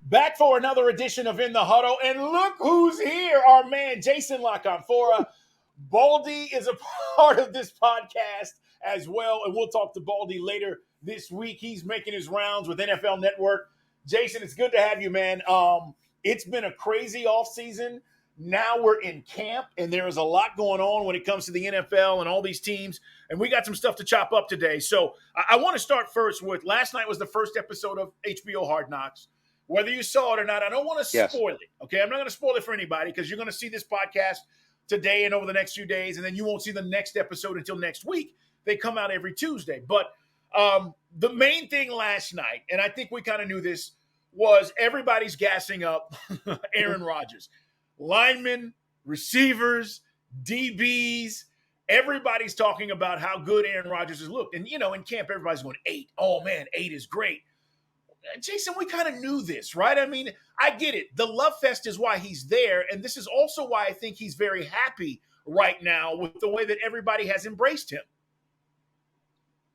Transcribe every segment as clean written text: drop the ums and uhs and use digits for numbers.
Back for another edition of In the Huddle. And look who's here, our man, Jason La Canfora. Baldy is a part of this podcast as well. And we'll talk to Baldy later this week. He's making his rounds with NFL Network. Jason, it's good to have you, man. It's been a crazy offseason. Now we're in camp, and there is a lot going on when it comes to the NFL and all these teams. And we got some stuff to chop up today. So I want to start first with last night was the first episode of HBO Hard Knocks. Whether you saw it or not, I don't want to spoil it, okay? I'm not going to spoil it for anybody because you're going to see this podcast today and over the next few days, and then you won't see the next episode until next week. They come out every Tuesday. But the main thing last night, and I think we kind of knew this, was everybody's gassing up Aaron Rodgers. Linemen, receivers, DBs, everybody's talking about how good Aaron Rodgers has looked. And, you know, in camp, everybody's going, 8. Oh, man, 8 is great. Jason, we kind of knew this, right? I mean, I get it. The love fest is why he's there, and this is also why I think he's very happy right now with the way that everybody has embraced him.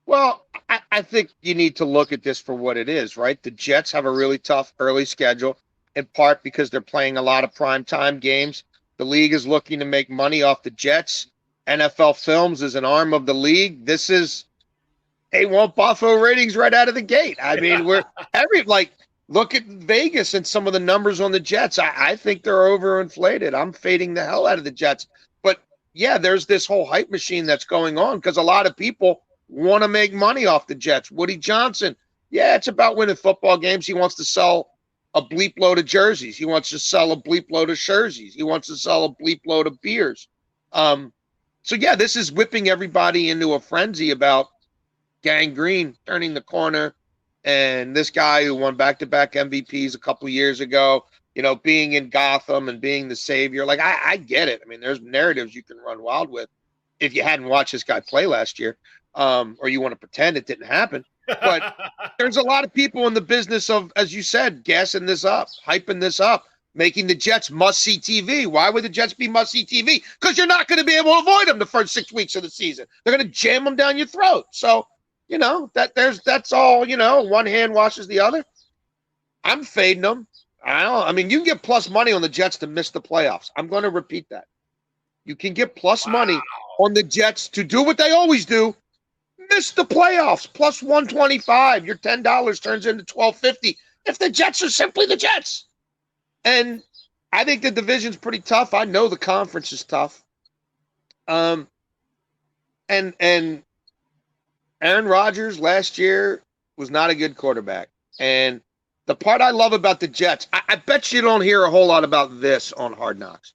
Well, I think you need to look at this for what it is, right? The Jets have a really tough early schedule, in part because they're playing a lot of primetime games. The league is looking to make money off the Jets. NFL Films is an arm of the league. They want Buffalo ratings right out of the gate. I mean, look at Vegas and some of the numbers on the Jets. I think they're overinflated. I'm fading the hell out of the Jets. But, yeah, there's this whole hype machine that's going on because a lot of people want to make money off the Jets. Woody Johnson, yeah, it's about winning football games. He wants to sell a bleep load of jerseys. He wants to sell a bleep load of jerseys. He wants to sell a bleep load of beers. So, yeah, this is whipping everybody into a frenzy about Gang Green turning the corner, and this guy who won back-to-back MVPs a couple of years ago, you know, being in Gotham and being the savior. Like, I get it. I mean, there's narratives you can run wild with if you hadn't watched this guy play last year, or you want to pretend it didn't happen. But there's a lot of people in the business of, as you said, gassing this up, hyping this up, making the Jets must-see TV. Why would the Jets be must-see TV? Because you're not going to be able to avoid them the first 6 weeks of the season. They're going to jam them down your throat. So, you know, that's all, you know, one hand washes the other. I'm fading them. I mean, you can get plus money on the Jets to miss the playoffs. I'm going to repeat that. You can get plus money on the Jets to do what they always do, miss the playoffs, plus 125. Your $10 turns into $12.50 if the Jets are simply the Jets. And I think the division's pretty tough. I know the conference is tough. And Aaron Rodgers last year was not a good quarterback. And the part I love about the Jets, I bet you don't hear a whole lot about this on Hard Knocks.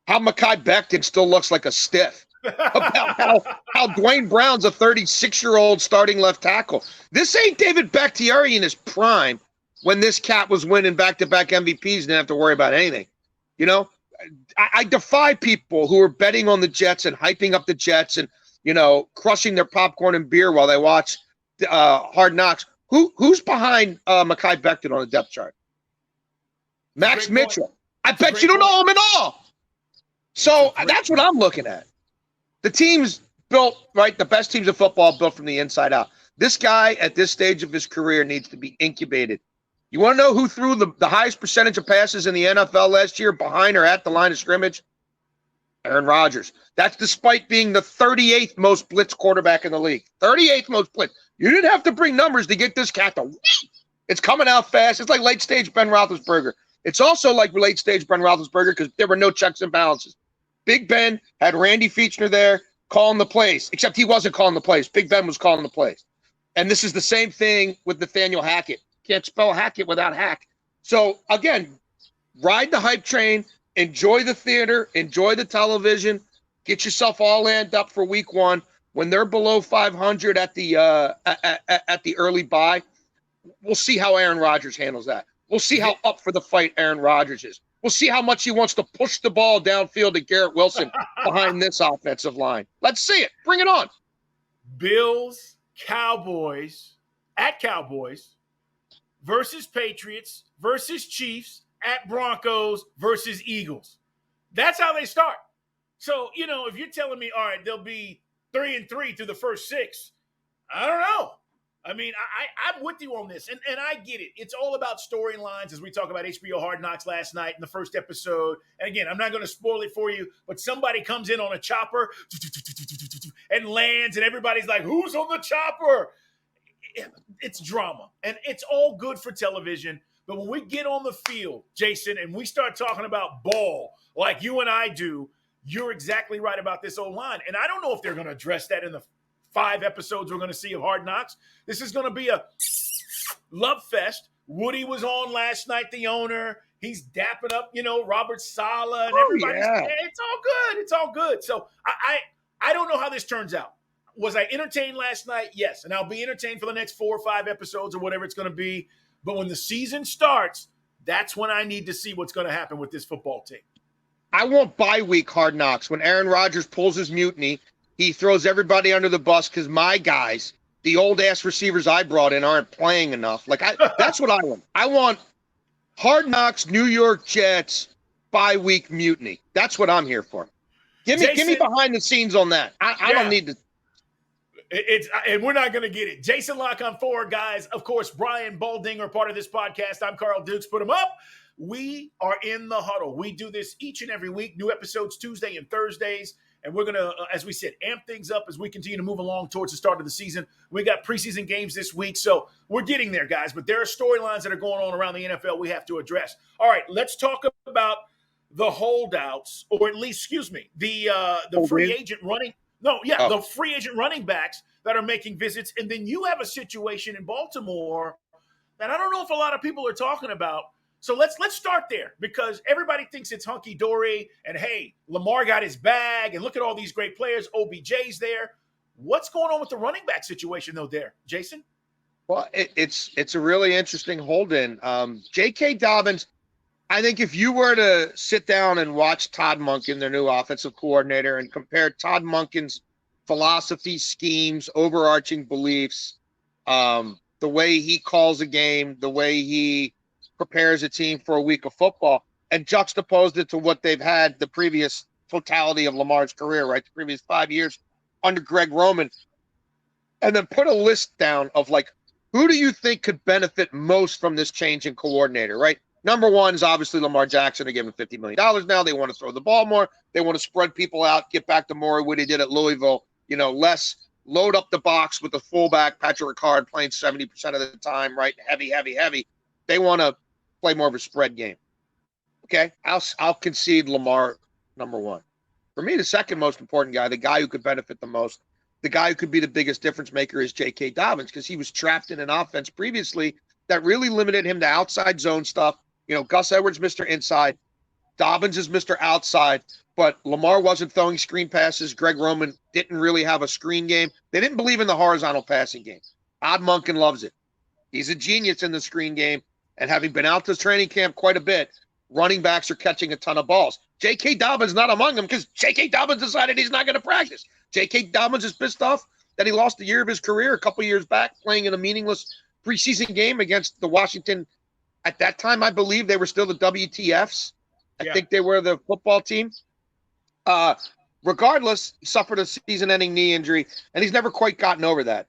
How Mekhi Becton still looks like a stiff. About how Dwayne Brown's a 36-year-old starting left tackle. This ain't David Bakhtiari in his prime when this cat was winning back-to-back MVPs and didn't have to worry about anything. You know, I defy people who are betting on the Jets and hyping up the Jets and, you know, crushing their popcorn and beer while they watch Hard Knocks. Who's behind Mekhi Becton on the depth chart? Max Mitchell. I bet you don't know him at all. So that's what I'm looking at. The team's built, right, the best teams of football built from the inside out. This guy at this stage of his career needs to be incubated. You want to know who threw the highest percentage of passes in the NFL last year behind or at the line of scrimmage? Aaron Rodgers. That's despite being the 38th most blitz quarterback in the league. 38th most blitz. You didn't have to bring numbers to get this cat to – it's coming out fast. It's like late-stage Ben Roethlisberger. It's also like late-stage Ben Roethlisberger because there were no checks and balances. Big Ben had Randy Fichtner there calling the plays, except he wasn't calling the plays. Big Ben was calling the plays. And this is the same thing with Nathaniel Hackett. Can't spell Hackett without hack. So, again, ride the hype train. Enjoy the theater, enjoy the television, get yourself all amped up for week one. When they're below 500 at the early bye, we'll see how Aaron Rodgers handles that. We'll see how up for the fight Aaron Rodgers is. We'll see how much he wants to push the ball downfield to Garrett Wilson behind this offensive line. Let's see it. Bring it on. Bills, Cowboys, at Cowboys versus Patriots versus Chiefs at Broncos versus Eagles. That's how they start. So, you know, if you're telling me, all right, they'll be 3-3 through the first 6, I don't know. I mean, I'm with you on this, and I get it. It's all about storylines as we talk about HBO Hard Knocks last night in the first episode. And again, I'm not going to spoil it for you, but somebody comes in on a chopper and lands, and everybody's like, who's on the chopper? It's drama, and it's all good for television. But when we get on the field, Jason, and we start talking about ball like you and I do, you're exactly right about this O-line. And I don't know if they're going to address that in the 5 episodes we're going to see of Hard Knocks. This is going to be a love fest. Woody was on last night, the owner. He's dapping up, Robert Saleh and everybody. Yeah. It's all good. It's all good. So I don't know how this turns out. Was I entertained last night? Yes. And I'll be entertained for the next 4 or 5 episodes or whatever it's going to be. But when the season starts, that's when I need to see what's going to happen with this football team. I want bye week Hard Knocks. When Aaron Rodgers pulls his mutiny, he throws everybody under the bus because my guys, the old-ass receivers I brought in, aren't playing enough. That's what I want. I want Hard Knocks, New York Jets, bye week mutiny. That's what I'm here for. Give me behind the scenes on that. I don't need to. And we're not going to get it. Jason La Canfora, guys. Of course, Brian Baldinger, part of this podcast. I'm Carl Dukes. Put him up. We are in the huddle. We do this each and every week. New episodes Tuesday and Thursdays. And we're going to, as we said, amp things up as we continue to move along towards the start of the season. We got preseason games this week, so we're getting there, guys. But there are storylines that are going on around the NFL we have to address. All right, let's talk about the holdouts, or at least, the free agent running. The free agent running backs that are making visits. And then you have a situation in Baltimore that I don't know if a lot of people are talking about. So let's start there, because everybody thinks it's hunky-dory and, hey, Lamar got his bag and look at all these great players. OBJ's there. What's going on with the running back situation, though, there, Jason? Well, it's a really interesting hold-in. J.K. Dobbins, I think if you were to sit down and watch Todd Monken, their new offensive coordinator, and compare Todd Monken's philosophy, schemes, overarching beliefs, the way he calls a game, the way he prepares a team for a week of football, and juxtaposed it to what they've had the previous totality of Lamar's career, right? The previous 5 years under Greg Roman. And then put a list down of who do you think could benefit most from this change in coordinator, right? Number one is obviously Lamar Jackson. They gave him $50 million now. They want to throw the ball more. They want to spread people out, get back to more what he did at Louisville, less load up the box with the fullback, Patrick Ricard, playing 70% of the time, right? Heavy. They want to play more of a spread game. Okay, I'll concede Lamar number one. For me, the second most important guy, the guy who could benefit the most, the guy who could be the biggest difference maker is J.K. Dobbins, because he was trapped in an offense previously that really limited him to outside zone stuff. Gus Edwards, Mr. Inside. Dobbins is Mr. Outside. But Lamar wasn't throwing screen passes. Greg Roman didn't really have a screen game. They didn't believe in the horizontal passing game. Todd Monken loves it. He's a genius in the screen game. And having been out to training camp quite a bit, running backs are catching a ton of balls. J.K. Dobbins not among them because J.K. Dobbins decided he's not going to practice. J.K. Dobbins is pissed off that he lost a year of his career a couple years back playing in a meaningless preseason game against the Washington. At that time, I believe they were still the WTFs. I think they were the football team. Regardless, he suffered a season-ending knee injury, and he's never quite gotten over that.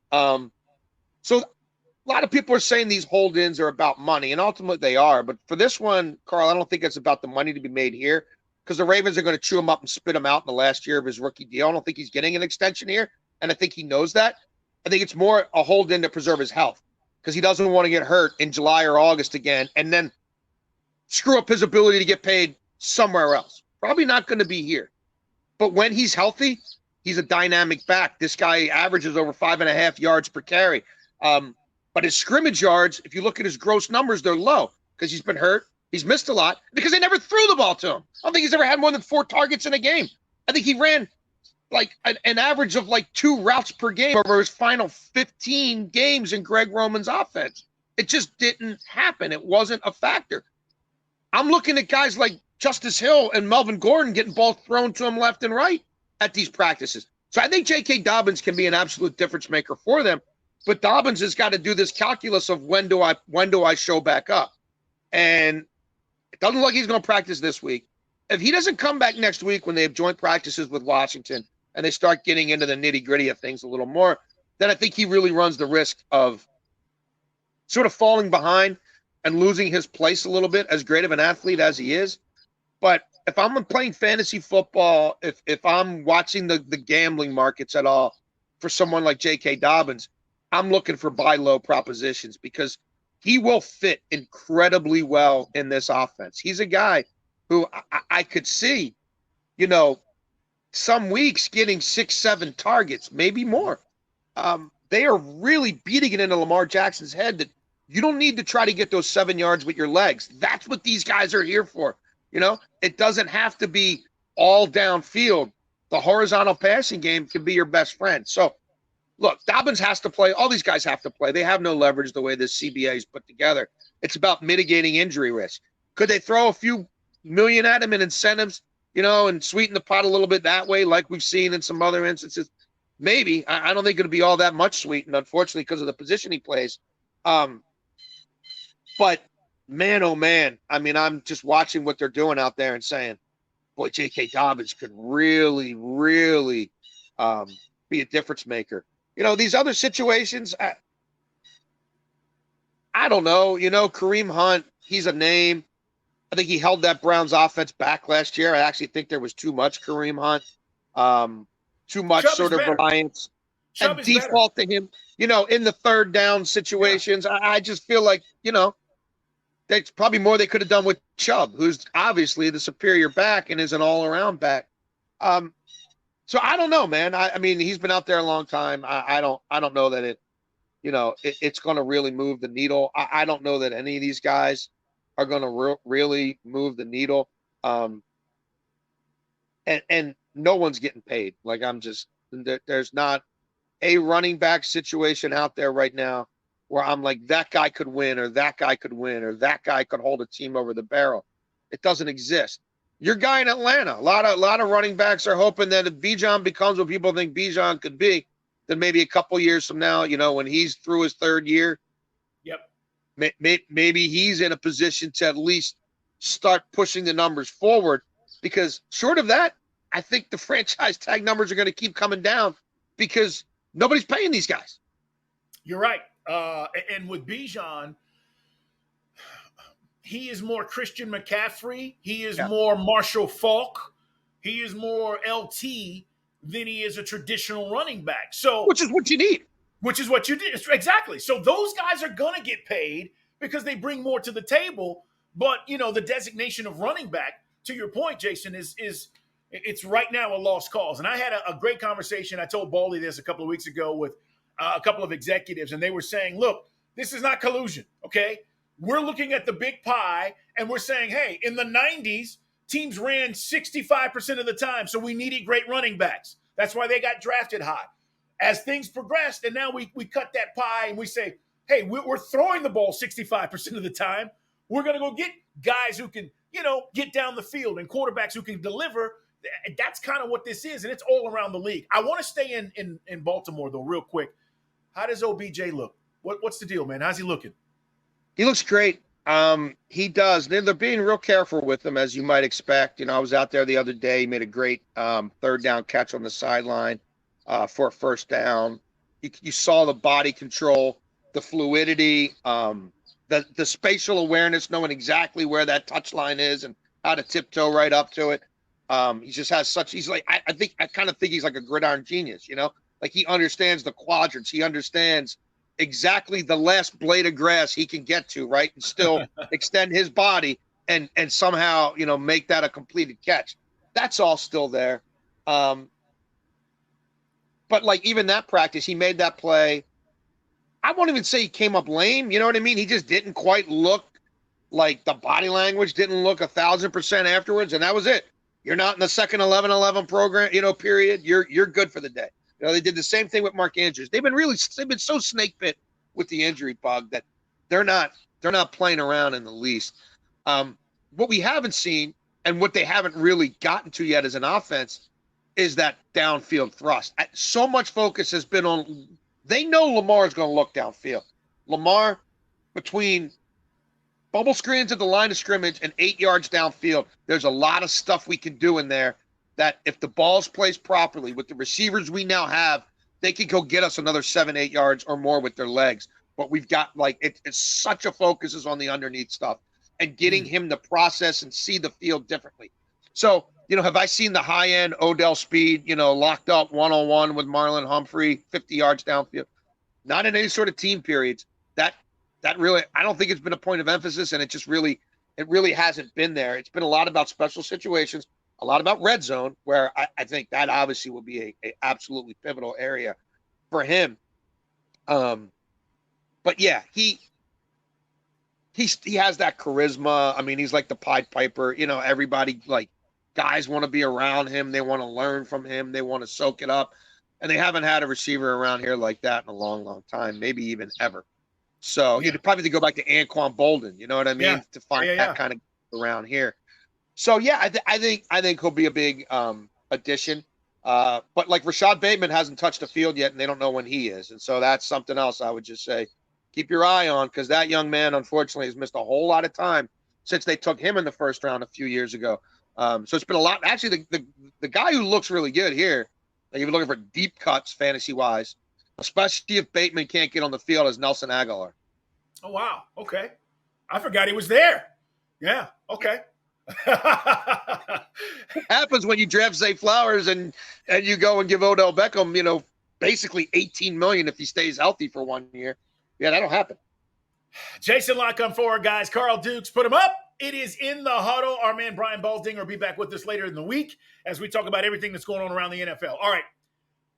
So a lot of people are saying these hold-ins are about money, and ultimately they are. But for this one, Carl, I don't think it's about the money to be made here, because the Ravens are going to chew him up and spit him out in the last year of his rookie deal. I don't think he's getting an extension here, and I think he knows that. I think it's more a hold-in to preserve his health, because he doesn't want to get hurt in July or August again and then screw up his ability to get paid somewhere else. Probably not going to be here. But when he's healthy, he's a dynamic back. This guy averages over 5.5 yards per carry. But his scrimmage yards, if you look at his gross numbers, they're low because he's been hurt. He's missed a lot because they never threw the ball to him. I don't think he's ever had more than 4 targets in a game. I think he ran an average of 2 routes per game over his final 15 games in Greg Roman's offense. It just didn't happen. It wasn't a factor. I'm looking at guys like Justice Hill and Melvin Gordon getting balls thrown to him left and right at these practices. So I think J.K. Dobbins can be an absolute difference maker for them. But Dobbins has got to do this calculus of when do I show back up? And it doesn't look like he's going to practice this week. If he doesn't come back next week when they have joint practices with Washington and they start getting into the nitty-gritty of things a little more, then I think he really runs the risk of sort of falling behind and losing his place a little bit, as great of an athlete as he is. But if I'm playing fantasy football, if I'm watching the gambling markets at all for someone like J.K. Dobbins, I'm looking for buy low propositions because he will fit incredibly well in this offense. He's a guy who I could see, some weeks getting 6-7 targets, maybe more. They are really beating it into Lamar Jackson's head that you don't need to try to get those 7 yards with your legs. That's what these guys are here for. It doesn't have to be all downfield. The horizontal passing game can be your best friend. So, look, Dobbins has to play. All these guys have to play. They have no leverage the way this CBA is put together. It's about mitigating injury risk. Could they throw a few million at him in incentives, and sweeten the pot a little bit that way, like we've seen in some other instances? Maybe. I don't think it'll be all that much sweetened, unfortunately, because of the position he plays. But man, oh man, I mean, I'm just watching what they're doing out there and saying, boy, J.K. Dobbins could really, really be a difference maker. These other situations, I don't know. Kareem Hunt, he's a name. I think he held that Browns offense back last year. I actually think there was too much Kareem Hunt, too much Chubb sort of reliance and default to him, in the third down situations. Yeah. I just feel like, that's probably more they could have done with Chubb, who's obviously the superior back and is an all-around back. So I don't know, man. I mean, he's been out there a long time. I don't know that it's going to really move the needle. I don't know that any of these guys are going to really move the needle. And no one's getting paid. Like there's not a running back situation out there right now where I'm like, that guy could win or that guy could win or that guy could hold a team over the barrel. It doesn't exist. Your guy in Atlanta, a lot of running backs are hoping that if Bijan becomes what people think Bijan could be, then maybe a couple years from now, when he's through his third year, yep, maybe he's in a position to at least start pushing the numbers forward. Because short of that, I think the franchise tag numbers are going to keep coming down because nobody's paying these guys. You're right. And with Bijan, he is more Christian McCaffrey. He is more Marshall Faulk. He is more LT than he is a traditional running back. So, which is what you need. Which is what you did. Exactly. So those guys are going to get paid because they bring more to the table. But, the designation of running back, to your point, Jason, is it's right now a lost cause. And I had a great conversation. I told Baldy this a couple of weeks ago with a couple of executives, and they were saying, look, this is not collusion, okay? We're looking at the big pie, and we're saying, hey, in the 90s, teams ran 65% of the time, so we needed great running backs. That's why they got drafted high. As things progressed, and now we cut that pie, and we say, hey, we're throwing the ball 65% of the time. We're going to go get guys who can, get down the field and quarterbacks who can deliver. That's kind of what this is, and it's all around the league. I want to stay in Baltimore, though, real quick. How does OBJ look? What's the deal, man? How's he looking? He looks great. He does. They're being real careful with him, as you might expect. I was out there the other day. He made a great third down catch on the sideline for a first down. You saw the body control, the fluidity, the spatial awareness, knowing exactly where that touch line is and how to tiptoe right up to it. He just has such. He's like I kind of think he's like a gridiron genius. Like he understands the quadrants. He understands exactly the last blade of grass he can get to, right, and still extend his body and somehow make that a completed catch. That's all still there. But like even that practice, he made that play. I won't even say he came up lame. You know what I mean? He just didn't quite look like the body language didn't look 1,000% afterwards, and that was it. You're not in the second 11-11 program, period. You're good for the day. They did the same thing with Mark Andrews. They've been so snake bit with the injury bug that they're not playing around in the least. What we haven't seen and what they haven't really gotten to yet as an offense is that downfield thrust. So much focus has been on. They know Lamar is going to look downfield. Lamar, between bubble screens at the line of scrimmage and 8 yards downfield, there's a lot of stuff we can do in there that if the ball's placed properly with the receivers we now have they could go get us another 7-8 yards or more with their legs. But we've got it's such a focus is on the underneath stuff and getting him to process and see the field differently. So, have I seen the high end Odell speed, locked up 1-on-1 with Marlon Humphrey, 50 yards downfield? Not in any sort of team periods. That really, I don't think it's been a point of emphasis, and it really hasn't been there. It's been a lot about special situations, a lot about red zone, where I think that obviously will be a absolutely pivotal area for him. But yeah, he has that charisma. I mean, he's like the Pied Piper. Everybody, guys want to be around him. They want to learn from him. They want to soak it up. And they haven't had a receiver around here like that in a long, long time, maybe even ever. So you'd probably have to go back to Anquan Bolden, you know what I mean, to find that kind of around here. So yeah, I think he'll be a big addition. But like Rashad Bateman hasn't touched the field yet, and they don't know when he is, and so that's something else I would just say keep your eye on, because that young man unfortunately has missed a whole lot of time since they took him in the first round a few years ago. So it's been a lot. Actually, the guy who looks really good here, like if you're looking for deep cuts fantasy wise, especially if Bateman can't get on the field, is Nelson Aguilar. Oh, wow. Okay. I forgot he was there. Yeah. Okay. Happens when you draft Zay Flowers and you go and give Odell Beckham, basically $18 million if he stays healthy for 1 year. Yeah, that'll happen. Jason La Canfora, guys. Carl Dukes, put him up. It is in the huddle. Our man Brian Baldinger will be back with us later in the week as we talk about everything that's going on around the NFL. All right.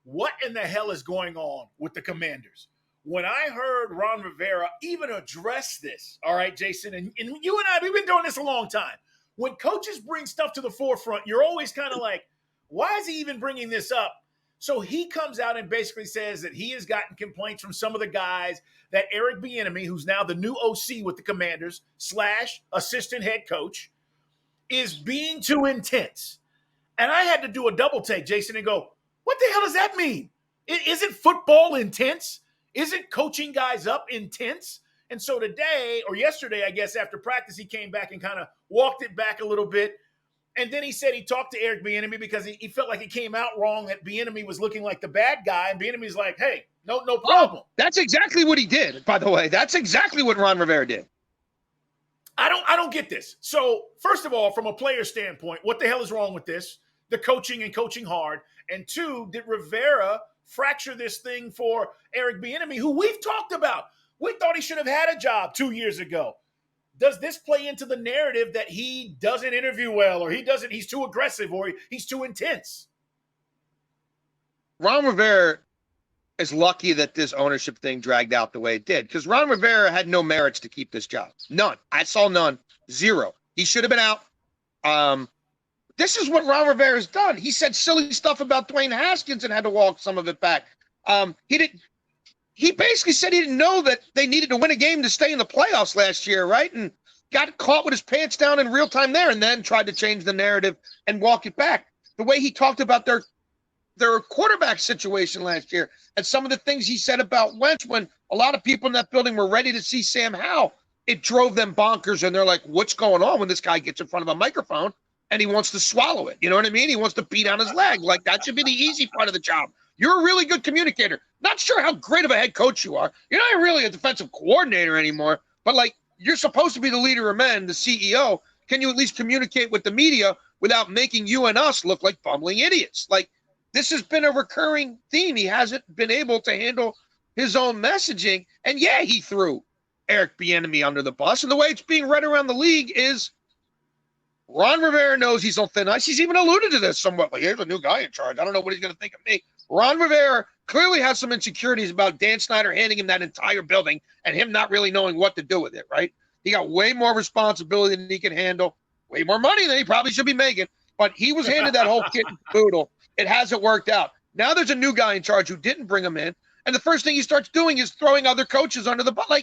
What in the hell is going on with the Commanders? When I heard Ron Rivera even address this, all right, Jason, and you and I, we've been doing this a long time. When coaches bring stuff to the forefront, you're always kind of like, why is he even bringing this up? So he comes out and basically says that he has gotten complaints from some of the guys that Eric Bieniemy, who's now the new OC with the Commanders / assistant head coach, is being too intense. And I had to do a double take, Jason, and go, what the hell does that mean? Isn't football intense? Isn't coaching guys up intense? And so today, or yesterday, I guess, after practice, he came back and kind of walked it back a little bit. And then he said he talked to Eric Bieniemy because he felt like it came out wrong, that Bieniemy was looking like the bad guy. And Bieniemy's like, hey, no problem. That's exactly what he did, by the way. That's exactly what Ron Rivera did. I don't get this. So, first of all, from a player standpoint, what the hell is wrong with this? The coaching and coaching hard. And two, did Rivera fracture this thing for Eric Bieniemy, who we've talked about? We thought he should have had a job 2 years ago. Does this play into the narrative that he doesn't interview well, or he's too aggressive, or he's too intense? Ron Rivera is lucky that this ownership thing dragged out the way it did, because Ron Rivera had no merits to keep this job. None. I saw none. Zero. He should have been out. This is what Ron Rivera's done. He said silly stuff about Dwayne Haskins and had to walk some of it back. He basically said he didn't know that they needed to win a game to stay in the playoffs last year, right? And got caught with his pants down in real time there, and then tried to change the narrative and walk it back. The way he talked about their quarterback situation last year and some of the things he said about Wentz when a lot of people in that building were ready to see Sam Howell, it drove them bonkers, and they're like, what's going on when this guy gets in front of a microphone and he wants to swallow it? You know what I mean? He wants to beat on his leg. Like, that should be the easy part of the job. You're a really good communicator. Not sure how great of a head coach you are. You're not really a defensive coordinator anymore, but you're supposed to be the leader of men, the CEO. Can you at least communicate with the media without making you and us look like bumbling idiots? This has been a recurring theme. He hasn't been able to handle his own messaging. And yeah, he threw Eric Bieniemy under the bus. And the way it's being read around the league is Ron Rivera knows he's on thin ice. He's even alluded to this somewhat. Here's a new guy in charge. I don't know what he's going to think of me. Ron Rivera clearly has some insecurities about Dan Snyder handing him that entire building and him not really knowing what to do with it, right? He got way more responsibility than he can handle, way more money than he probably should be making, but he was handed that whole kit and caboodle. It hasn't worked out. Now there's a new guy in charge who didn't bring him in, and the first thing he starts doing is throwing other coaches under the bus.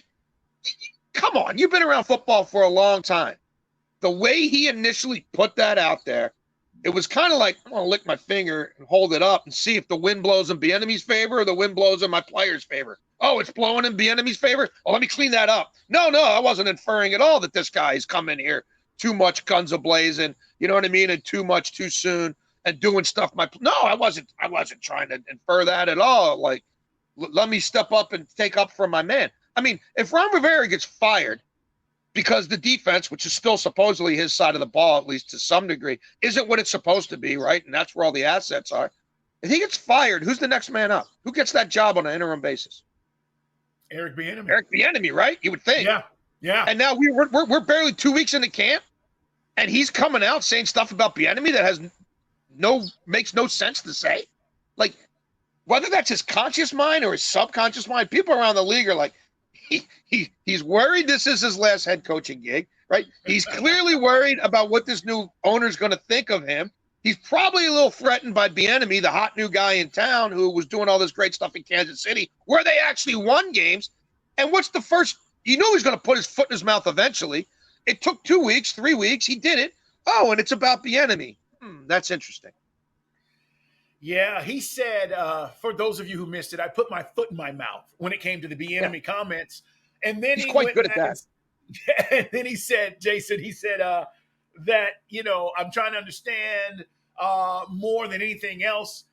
Come on, you've been around football for a long time. The way he initially put that out there, it was kind of like, I'm going to lick my finger and hold it up and see if the wind blows in Bieniemy's favor or the wind blows in my player's favor. Oh, it's blowing in Bieniemy's favor? Oh, let me clean that up. No, I wasn't inferring at all that this guy's come in here too much guns a-blazing, you know what I mean, and too much too soon. and doing stuff. No, I wasn't trying to infer that at all. Like, let me step up and take up for my man. I mean, if Ron Rivera gets fired because the defense, which is still supposedly his side of the ball, at least to some degree, isn't what it's supposed to be, right? And that's where all the assets are. If he gets fired, who's the next man up? Who gets that job on an interim basis? Eric Bieniemy. Eric Bieniemy, right? You would think. Yeah. And now we're barely 2 weeks into camp, and he's coming out saying stuff about Bieniemy that makes no sense to say. Like, whether that's his conscious mind or his subconscious mind, people around the league are like, he's worried this is his last head coaching gig, right? He's clearly worried about what this new owner's going to think of him. He's probably a little threatened by Bieniemy, the hot new guy in town who was doing all this great stuff in Kansas City, where they actually won games. And what's the first? You knew he was going to put his foot in his mouth eventually. It took 2 weeks, 3 weeks. He did it. Oh, and it's about Bieniemy. That's interesting. Yeah, he said, for those of you who missed it, I put my foot in my mouth when it came to the Bieniemy comments. And then he's quite good at that. And then he said, Jason, that, I'm trying to understand more than anything else.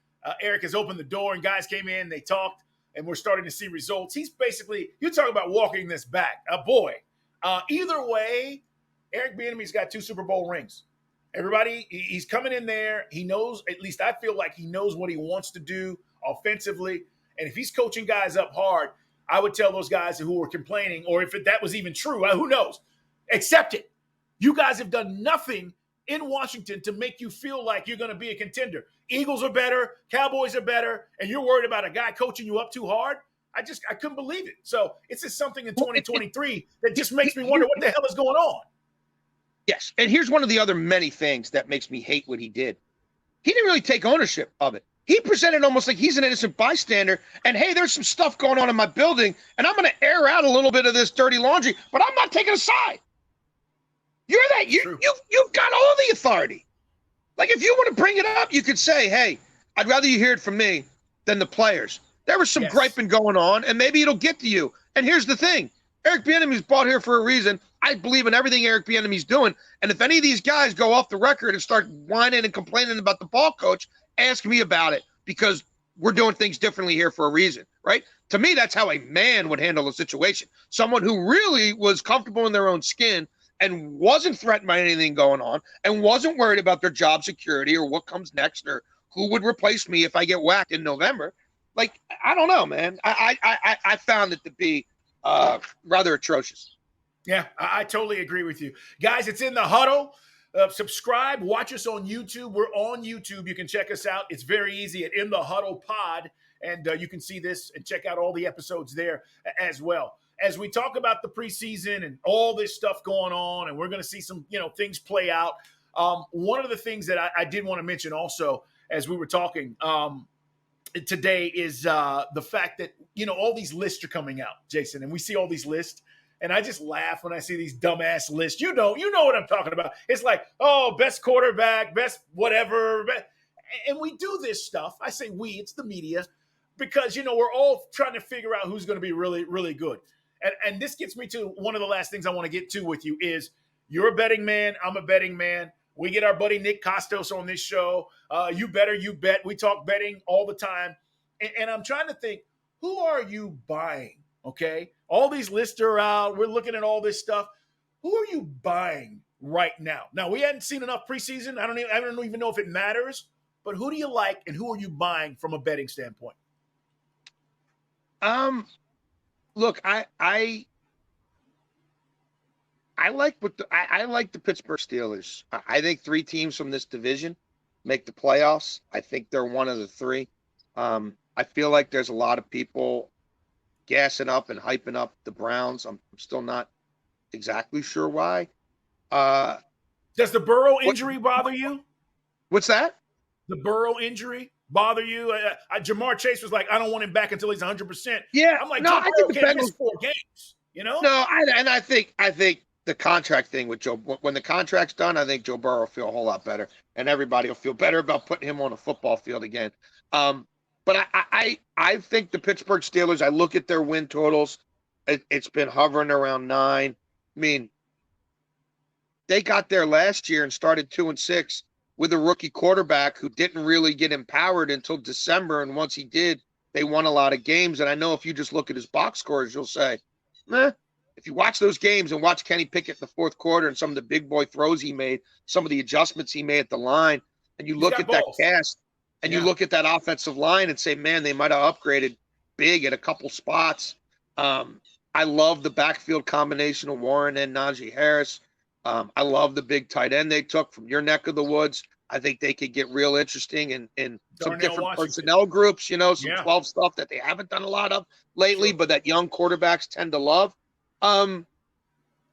Eric has opened the door and guys came in, they talked, and we're starting to see results. He's basically, you talk about walking this back. Either way, Eric Bieniemy's got 2 Super Bowl rings. Everybody, he's coming in there. He knows, at least I feel like he knows what he wants to do offensively. And if he's coaching guys up hard, I would tell those guys who were complaining, or if that was even true, who knows, accept it. You guys have done nothing in Washington to make you feel like you're going to be a contender. Eagles are better, Cowboys are better, and you're worried about a guy coaching you up too hard. I couldn't believe it. So it's just something in 2023 that just makes me wonder what the hell is going on. Yes, and here's one of the other many things that makes me hate what he did. He didn't really take ownership of it. He presented almost like he's an innocent bystander, and hey, there's some stuff going on in my building, and I'm going to air out a little bit of this dirty laundry, but I'm not taking a side. You've got all the authority. Like, if you want to bring it up, you could say, hey, I'd rather you hear it from me than the players. There was some griping going on, and maybe it'll get to you. And here's the thing. Eric Bieniemy's brought here for a reason. I believe in everything Eric Bieniemy's doing. And if any of these guys go off the record and start whining and complaining about the ball coach, ask me about it, because we're doing things differently here for a reason, right? To me, that's how a man would handle a situation. Someone who really was comfortable in their own skin and wasn't threatened by anything going on and wasn't worried about their job security or what comes next or who would replace me if I get whacked in November. Like, I don't know, man. I found it to be rather atrocious. Yeah, I totally agree with you. Guys, it's in the huddle. Subscribe. Watch us on YouTube. We're on YouTube. You can check us out. It's very easy at In the Huddle Pod, and you can see this and check out all the episodes there as well. As we talk about the preseason and all this stuff going on, and we're going to see some things play out. One of the things that I did want to mention also as we were talking today is the fact that all these lists are coming out, Jason, and we see all these lists. And I just laugh when I see these dumbass lists. You know what I'm talking about. It's like, best quarterback, best whatever. And we do this stuff. I say we, it's the media, because, we're all trying to figure out who's going to be really, really good. And this gets me to one of the last things I want to get to with you is you're a betting man. I'm a betting man. We get our buddy Nick Costos on this show. You better, you bet. We talk betting all the time. And I'm trying to think, who are you buying? Okay. All these lists are out. We're looking at all this stuff. Who are you buying right now? Now, we hadn't seen enough preseason. I don't even know if it matters, but who do you like and who are you buying from a betting standpoint? Look, I like I like the Pittsburgh Steelers. I think 3 teams from this division make the playoffs. I think they're one of the 3. I feel like there's a lot of people gassing up and hyping up the Browns. I'm still not exactly sure why. Does the Burrow injury bother you? What's that? The Burrow injury bother you? Jamar Chase was like, I don't want him back until he's 100%. Yeah, I'm like, no, I think the Bengals miss 4 games. No, I think the contract thing with Joe, when the contract's done, I think Joe Burrow will feel a whole lot better, and everybody will feel better about putting him on a football field again. But I think the Pittsburgh Steelers, I look at their win totals, it's been hovering around 9. I mean, they got there last year and started 2-6 with a rookie quarterback who didn't really get empowered until December. And once he did, they won a lot of games. And I know if you just look at his box scores, you'll say, meh. If you watch those games and watch Kenny Pickett in the fourth quarter and some of the big boy throws he made, some of the adjustments he made at the line, and you look at that cast and you look at that offensive line and say, man, they might have upgraded big at a couple spots. I love the backfield combination of Warren and Najee Harris. I love the big tight end they took from your neck of the woods. I think they could get real interesting in some different personnel groups, some 12 stuff that they haven't done a lot of lately, but that young quarterbacks tend to love. And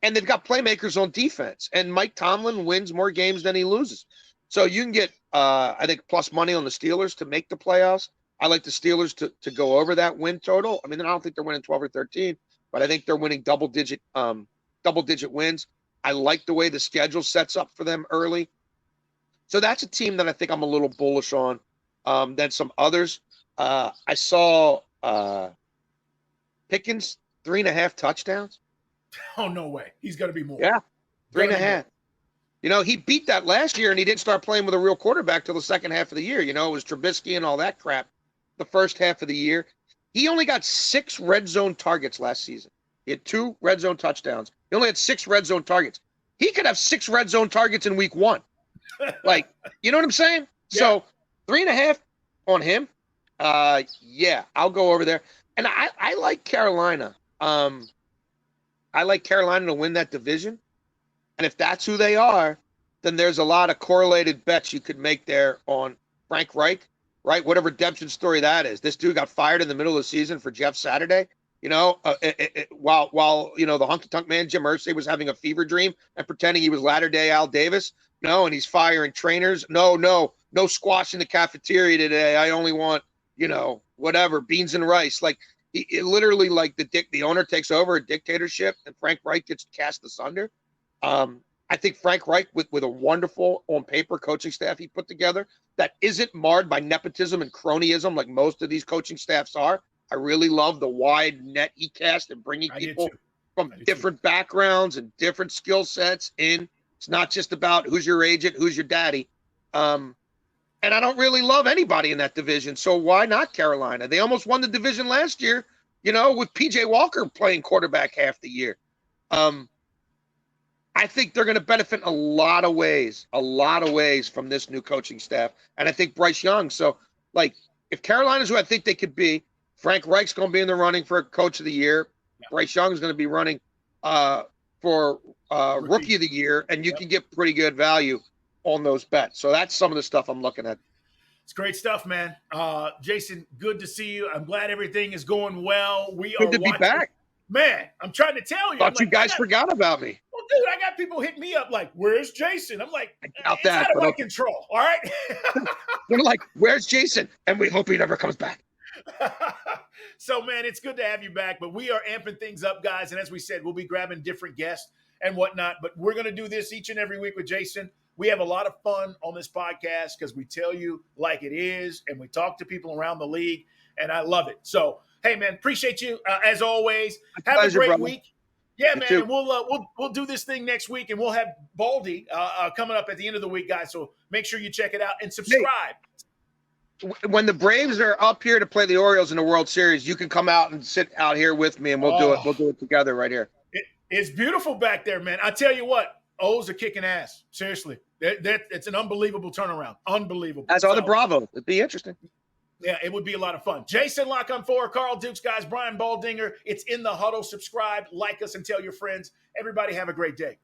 they've got playmakers on defense. And Mike Tomlin wins more games than he loses. So you can get, I think, plus money on the Steelers to make the playoffs. I like the Steelers to go over that win total. I mean, I don't think they're winning 12 or 13, but I think they're winning double-digit wins. I like the way the schedule sets up for them early. So that's a team that I think I'm a little bullish on than some others. I saw Pickens 3.5 touchdowns. Oh, no way. He's going to be more. Yeah, 3.5. He beat that last year, and he didn't start playing with a real quarterback till the second half of the year. It was Trubisky and all that crap the first half of the year. He only got 6 red zone targets last season. He had 2 red zone touchdowns. He only had 6 red zone targets. He could have 6 red zone targets in week 1. You know what I'm saying? Yeah. So 3.5 on him. Yeah, I'll go over there. And I like Carolina. I like Carolina to win that division. And if that's who they are, then there's a lot of correlated bets you could make there on Frank Reich, right? What a redemption story that is. This dude got fired in the middle of the season for Jeff Saturday, while the honky-tonk man Jim Irsay was having a fever dream and pretending he was latter-day Al Davis. And he's firing trainers. No squash in the cafeteria today. I only want, whatever, beans and rice. It literally, the owner takes over a dictatorship and Frank Reich gets cast asunder. I think Frank Reich, with a wonderful on paper coaching staff he put together that isn't marred by nepotism and cronyism like most of these coaching staffs are. I really love the wide net he cast and bringing people from different backgrounds and different skill sets in. It's not just about who's your agent, who's your daddy. And I don't really love anybody in that division. So why not Carolina? They almost won the division last year, with PJ Walker playing quarterback half the year. I think they're going to benefit in a lot of ways from this new coaching staff. And I think Bryce Young. So, if Carolina's who I think they could be, Frank Reich's going to be in the running for Coach of the Year. Yeah. Bryce Young is going to be running for Rookie of the Year, and you can get pretty good value on those bets. So that's some of the stuff I'm looking at. It's great stuff, man. Jason, good to see you. I'm glad everything is going well. Good to be back. Man, I'm trying to tell you. Thought you guys forgot about me. Well, dude, I got people hitting me up like, where's Jason? I'm like, it's out of my control, all right? They're like, where's Jason? And we hope he never comes back. So, man, it's good to have you back. But we are amping things up, guys. And as we said, we'll be grabbing different guests and whatnot. But we're going to do this each and every week with Jason. We have a lot of fun on this podcast because we tell you like it is, and we talk to people around the league, and I love it. So, hey, man, appreciate you as always. Have a great week. Yeah, man. And we'll do this thing next week, and we'll have Baldy coming up at the end of the week, guys. So make sure you check it out and subscribe. Hey, when the Braves are up here to play the Orioles in the World Series, you can come out and sit out here with me, and we'll do it. We'll do it together right here. It's beautiful back there, man. I tell you what, O's are kicking ass. Seriously. It's an unbelievable turnaround. Unbelievable. As are the Bravos. It'd be interesting. Yeah, it would be a lot of fun. Jason La Canfora, Carl Dukes, guys, Brian Baldinger. It's In the Huddle. Subscribe, like us, and tell your friends. Everybody have a great day.